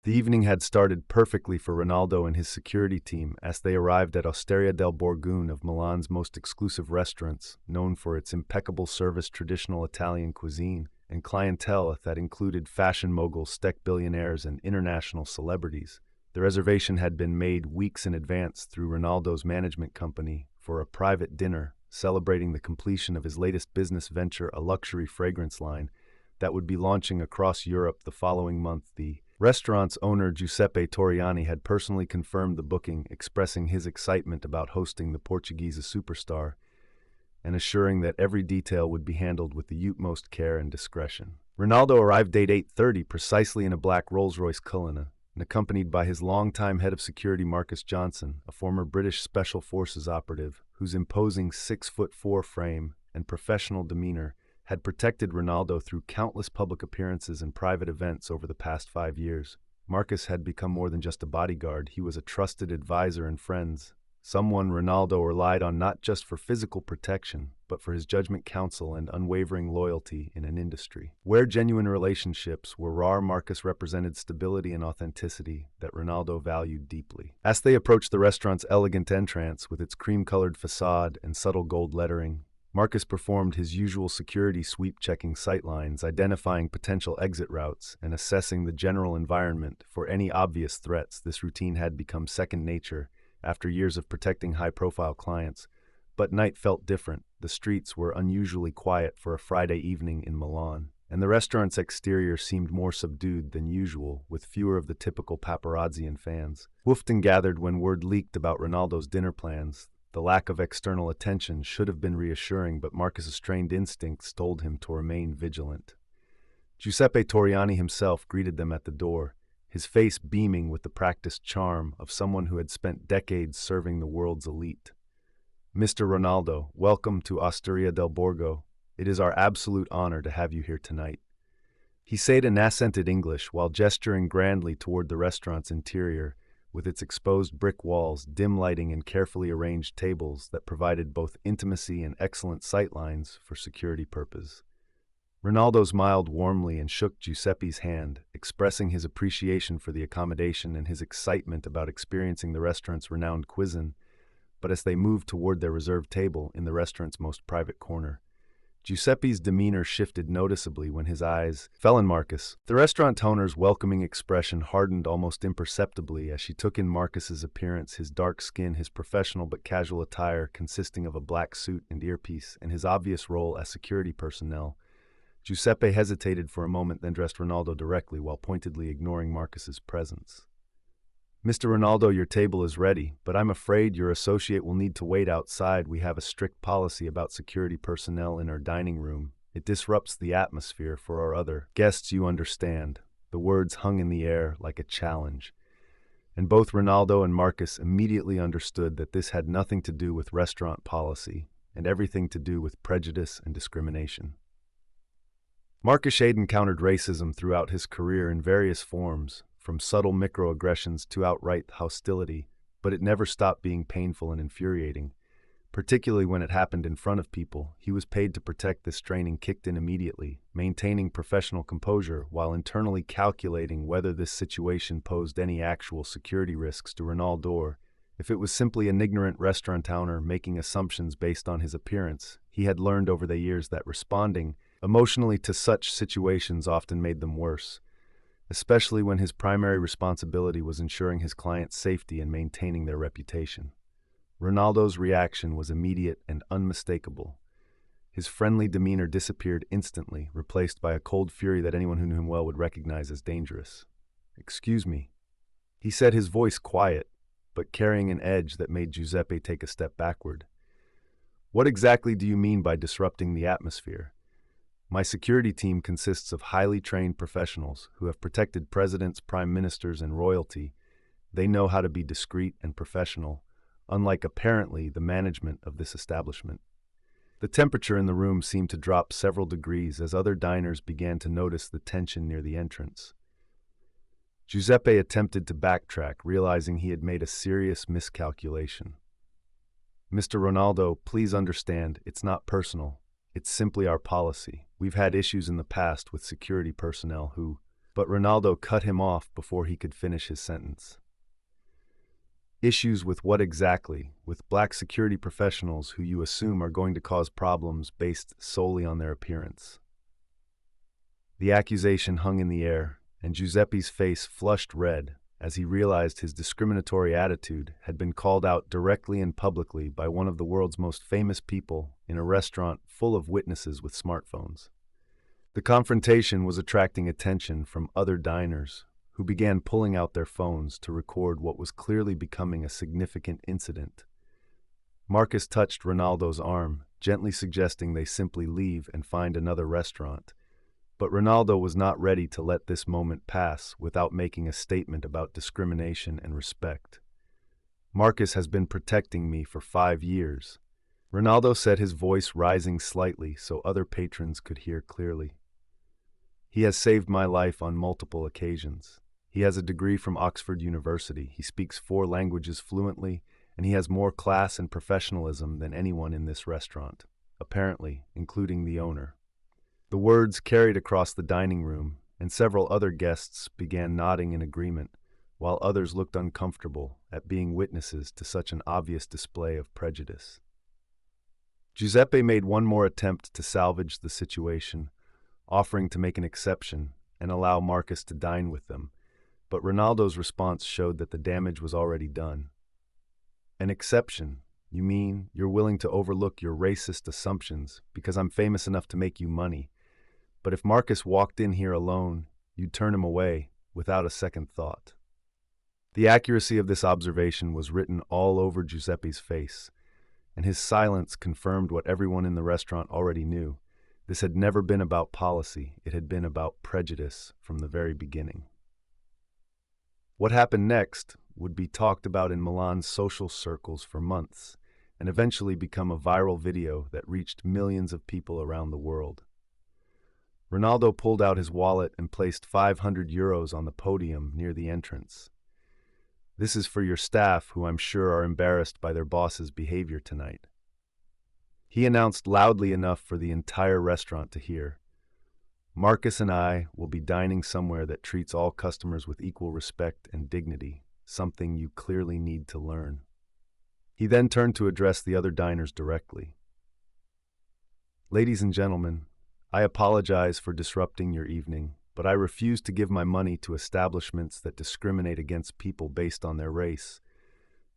The evening had started perfectly for Ronaldo and his security team as they arrived at Osteria del Borgone of Milan's most exclusive restaurants, known for its impeccable service, traditional Italian cuisine, and clientele that included fashion moguls, tech billionaires, and international celebrities. The reservation had been made weeks in advance through Ronaldo's management company for a private dinner celebrating the completion of his latest business venture, a luxury fragrance line that would be launching across Europe the following month. The restaurant's owner, Giuseppe Torriani, had personally confirmed the booking, expressing his excitement about hosting the Portuguese superstar and assuring that every detail would be handled with the utmost care and discretion. Ronaldo arrived at 8:30 precisely in a black Rolls-Royce Cullinan, and accompanied by his longtime head of security Marcus Johnson, a former British Special Forces operative whose imposing 6'4" frame and professional demeanor had protected Ronaldo through countless public appearances and private events over the past 5 years. Marcus had become more than just a bodyguard. He was a trusted advisor and friend, someone Ronaldo relied on not just for physical protection, but for his judgment, counsel, and unwavering loyalty in an industry where genuine relationships were rare. Marcus represented stability and authenticity that Ronaldo valued deeply. As they approached the restaurant's elegant entrance with its cream-colored facade and subtle gold lettering, Marcus performed his usual security sweep, checking sightlines, identifying potential exit routes, and assessing the general environment for any obvious threats. This routine had become second nature after years of protecting high-profile clients. But night felt different. The streets were unusually quiet for a Friday evening in Milan, and the restaurant's exterior seemed more subdued than usual, with fewer of the typical paparazzi and fans. Woofton gathered when word leaked about Ronaldo's dinner plans. The lack of external attention should have been reassuring, but Marcus's trained instincts told him to remain vigilant. Giuseppe Torriani himself greeted them at the door, his face beaming with the practiced charm of someone who had spent decades serving the world's elite. "Mr. Ronaldo, welcome to Osteria del Borgo. It is our absolute honor to have you here tonight." He said in accented English while gesturing grandly toward the restaurant's interior, with its exposed brick walls, dim lighting, and carefully arranged tables that provided both intimacy and excellent sightlines for security purposes. Ronaldo smiled warmly and shook Giuseppe's hand, expressing his appreciation for the accommodation and his excitement about experiencing the restaurant's renowned cuisine. But as they moved toward their reserved table in the restaurant's most private corner, Giuseppe's demeanor shifted noticeably when his eyes fell on Marcus. The restaurant owner's welcoming expression hardened almost imperceptibly as she took in Marcus's appearance, his dark skin, his professional but casual attire consisting of a black suit and earpiece, and his obvious role as security personnel. Giuseppe hesitated for a moment, then addressed Ronaldo directly while pointedly ignoring Marcus's presence. "Mr. Ronaldo, your table is ready, but I'm afraid your associate will need to wait outside. We have a strict policy about security personnel in our dining room. It disrupts the atmosphere for our other guests, you understand." The words hung in the air like a challenge, and both Ronaldo and Marcus immediately understood that this had nothing to do with restaurant policy and everything to do with prejudice and discrimination. Marcus had encountered racism throughout his career in various forms, from subtle microaggressions to outright hostility, but it never stopped being painful and infuriating, particularly when it happened in front of people. He was paid to protect this training kicked in immediately, maintaining professional composure while internally calculating whether this situation posed any actual security risks to Ronaldo. If it was simply an ignorant restaurant owner making assumptions based on his appearance, he had learned over the years that responding emotionally to such situations often made them worse, especially when his primary responsibility was ensuring his client's safety and maintaining their reputation. Ronaldo's reaction was immediate and unmistakable. His friendly demeanor disappeared instantly, replaced by a cold fury that anyone who knew him well would recognize as dangerous. "Excuse me," he said, his voice quiet, but carrying an edge that made Giuseppe take a step backward. "What exactly do you mean by disrupting the atmosphere? My security team consists of highly trained professionals who have protected presidents, prime ministers, and royalty. They know how to be discreet and professional, unlike apparently the management of this establishment." The temperature in the room seemed to drop several degrees as other diners began to notice the tension near the entrance. Giuseppe attempted to backtrack, realizing he had made a serious miscalculation. "Mr. Ronaldo, please understand, it's not personal. It's simply our policy. We've had issues in the past with security personnel who But Ronaldo cut him off before he could finish his sentence. Issues with what exactly? With black security professionals who you assume are going to cause problems based solely on their appearance. The accusation hung in the air, and Giuseppe's face flushed red as he realized his discriminatory attitude had been called out directly and publicly by one of the world's most famous people in a restaurant full of witnesses with smartphones. The confrontation was attracting attention from other diners, who began pulling out their phones to record what was clearly becoming a significant incident. Marcus touched Ronaldo's arm, gently suggesting they simply leave and find another restaurant. But Ronaldo was not ready to let this moment pass without making a statement about discrimination and respect. Marcus has been protecting me for 5 years. Ronaldo said, his voice rising slightly so other patrons could hear clearly. He has saved my life on multiple occasions. He has a degree from Oxford University, he speaks 4 languages fluently, and he has more class and professionalism than anyone in this restaurant, apparently, including the owner. The words carried across the dining room, and several other guests began nodding in agreement, while others looked uncomfortable at being witnesses to such an obvious display of prejudice. Giuseppe made one more attempt to salvage the situation, offering to make an exception and allow Marcus to dine with them, but Ronaldo's response showed that the damage was already done. An exception? You mean you're willing to overlook your racist assumptions because I'm famous enough to make you money? But if Marcus walked in here alone, you'd turn him away without a second thought. The accuracy of this observation was written all over Giuseppe's face, and his silence confirmed what everyone in the restaurant already knew. This had never been about policy, it had been about prejudice from the very beginning. What happened next would be talked about in Milan's social circles for months, and eventually become a viral video that reached millions of people around the world. Ronaldo pulled out his wallet and placed €500 on the podium near the entrance. This is for your staff, who I'm sure are embarrassed by their boss's behavior tonight. He announced loudly enough for the entire restaurant to hear. Marcus and I will be dining somewhere that treats all customers with equal respect and dignity, something you clearly need to learn. He then turned to address the other diners directly. Ladies and gentlemen, I apologize for disrupting your evening, but I refuse to give my money to establishments that discriminate against people based on their race.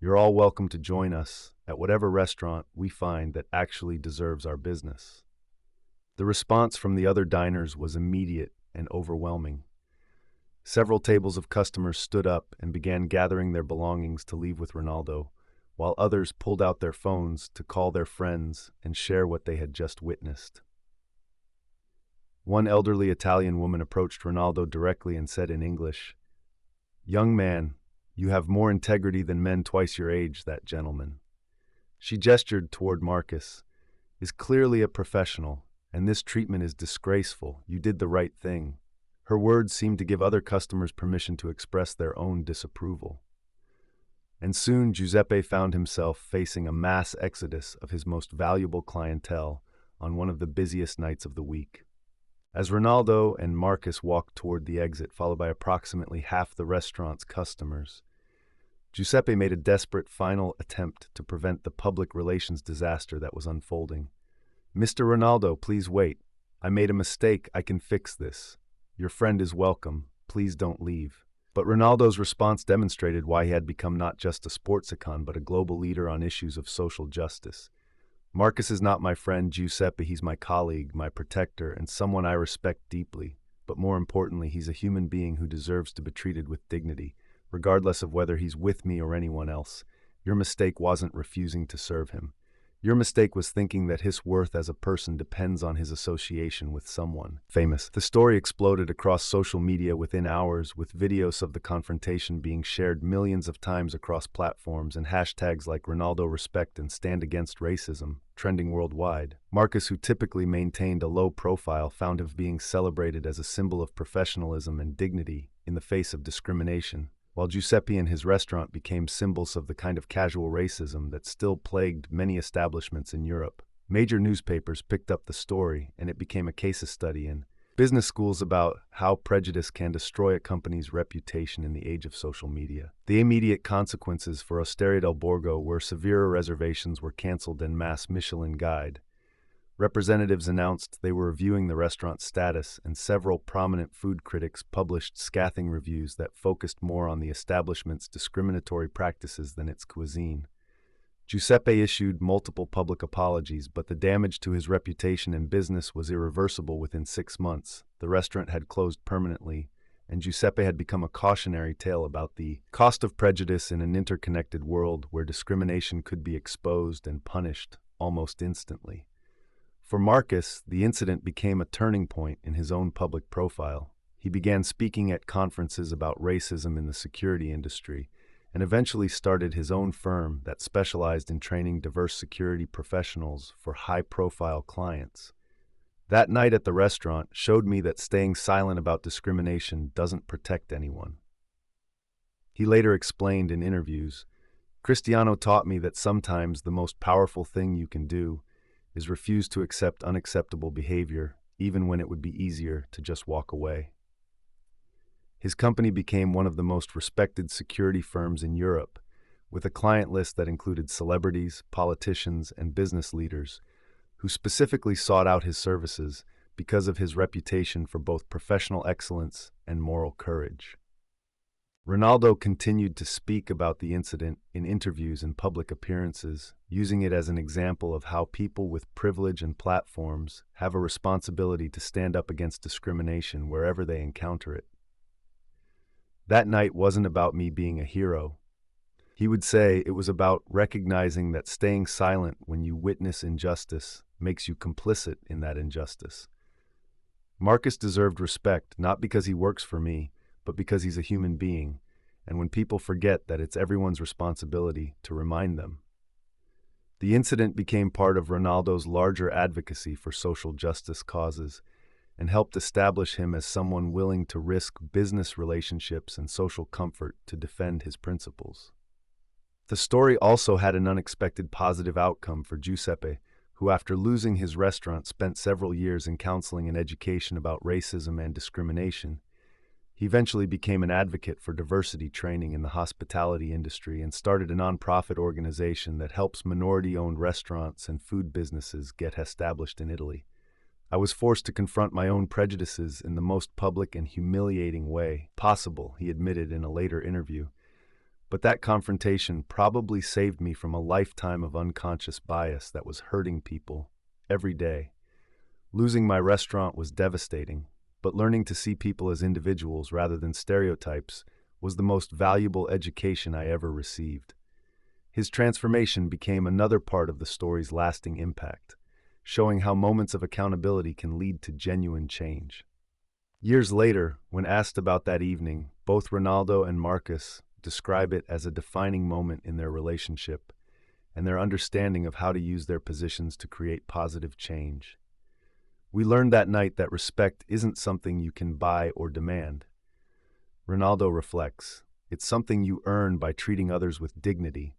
You're all welcome to join us at whatever restaurant we find that actually deserves our business. The response from the other diners was immediate and overwhelming. Several tables of customers stood up and began gathering their belongings to leave with Ronaldo, while others pulled out their phones to call their friends and share what they had just witnessed. One elderly Italian woman approached Ronaldo directly and said in English, "Young man, you have more integrity than men twice your age, that gentleman." She gestured toward Marcus. "Is clearly a professional, and this treatment is disgraceful. You did the right thing." Her words seemed to give other customers permission to express their own disapproval. And soon Giuseppe found himself facing a mass exodus of his most valuable clientele on one of the busiest nights of the week. As Ronaldo and Marcus walked toward the exit, followed by approximately half the restaurant's customers, Giuseppe made a desperate final attempt to prevent the public relations disaster that was unfolding. "Mr. Ronaldo, please wait. I made a mistake. I can fix this. Your friend is welcome. Please don't leave." But Ronaldo's response demonstrated why he had become not just a sports icon, but a global leader on issues of social justice. "Marcus is not my friend, Giuseppe. He's my colleague, my protector, and someone I respect deeply. But more importantly, he's a human being who deserves to be treated with dignity, regardless of whether he's with me or anyone else. Your mistake wasn't refusing to serve him. Your mistake was thinking that his worth as a person depends on his association with someone famous." The story exploded across social media within hours, with videos of the confrontation being shared millions of times across platforms and hashtags like Ronaldo Respect and Stand Against Racism trending worldwide. Marcus, who typically maintained a low profile, found him being celebrated as a symbol of professionalism and dignity in the face of discrimination, while Giuseppe and his restaurant became symbols of the kind of casual racism that still plagued many establishments in Europe. Major newspapers picked up the story, and it became a case study in business schools about how prejudice can destroy a company's reputation in the age of social media. The immediate consequences for Osteria del Borgo were severe reservations were canceled en masse Michelin Guide. Representatives announced they were reviewing the restaurant's status, and several prominent food critics published scathing reviews that focused more on the establishment's discriminatory practices than its cuisine. Giuseppe issued multiple public apologies, but the damage to his reputation and business was irreversible within 6 months. The restaurant had closed permanently, and Giuseppe had become a cautionary tale about the cost of prejudice in an interconnected world where discrimination could be exposed and punished almost instantly. For Marcus, the incident became a turning point in his own public profile. He began speaking at conferences about racism in the security industry, and eventually started his own firm that specialized in training diverse security professionals for high-profile clients. That night at the restaurant showed me that staying silent about discrimination doesn't protect anyone. He later explained in interviews, "Cristiano taught me that sometimes the most powerful thing you can do is refuse to accept unacceptable behavior, even when it would be easier to just walk away." His company became one of the most respected security firms in Europe, with a client list that included celebrities, politicians, and business leaders, who specifically sought out his services because of his reputation for both professional excellence and moral courage. Ronaldo continued to speak about the incident in interviews and public appearances, using it as an example of how people with privilege and platforms have a responsibility to stand up against discrimination wherever they encounter it. That night wasn't about me being a hero. He would say it was about recognizing that staying silent when you witness injustice makes you complicit in that injustice. Marcus deserved respect not because he works for me, but because he's a human being, and when people forget that it's everyone's responsibility to remind them. The incident became part of Ronaldo's larger advocacy for social justice causes, and helped establish him as someone willing to risk business relationships and social comfort to defend his principles. The story also had an unexpected positive outcome for Giuseppe, who after losing his restaurant spent several years in counseling and education about racism and discrimination. He eventually became an advocate for diversity training in the hospitality industry and started a nonprofit organization that helps minority-owned restaurants and food businesses get established in Italy. I was forced to confront my own prejudices in the most public and humiliating way possible, he admitted in a later interview. But that confrontation probably saved me from a lifetime of unconscious bias that was hurting people every day. Losing my restaurant was devastating, but learning to see people as individuals rather than stereotypes was the most valuable education I ever received. His transformation became another part of the story's lasting impact, showing how moments of accountability can lead to genuine change. Years later, when asked about that evening, both Ronaldo and Marcus describe it as a defining moment in their relationship and their understanding of how to use their positions to create positive change. We learned that night that respect isn't something you can buy or demand. Ronaldo reflects, it's something you earn by treating others with dignity,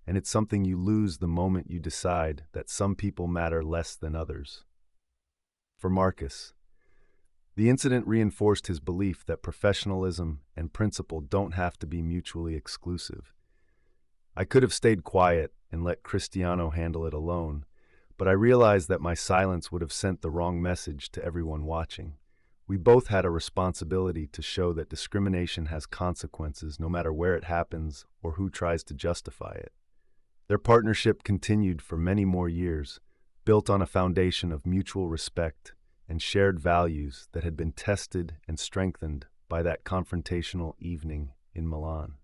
and it's something you lose the moment you decide that some people matter less than others. For Marcus, the incident reinforced his belief that professionalism and principle don't have to be mutually exclusive. I could have stayed quiet and let Cristiano handle it alone, but I realized that my silence would have sent the wrong message to everyone watching. We both had a responsibility to show that discrimination has consequences no matter where it happens or who tries to justify it. Their partnership continued for many more years, built on a foundation of mutual respect and shared values that had been tested and strengthened by that confrontational evening in Milan.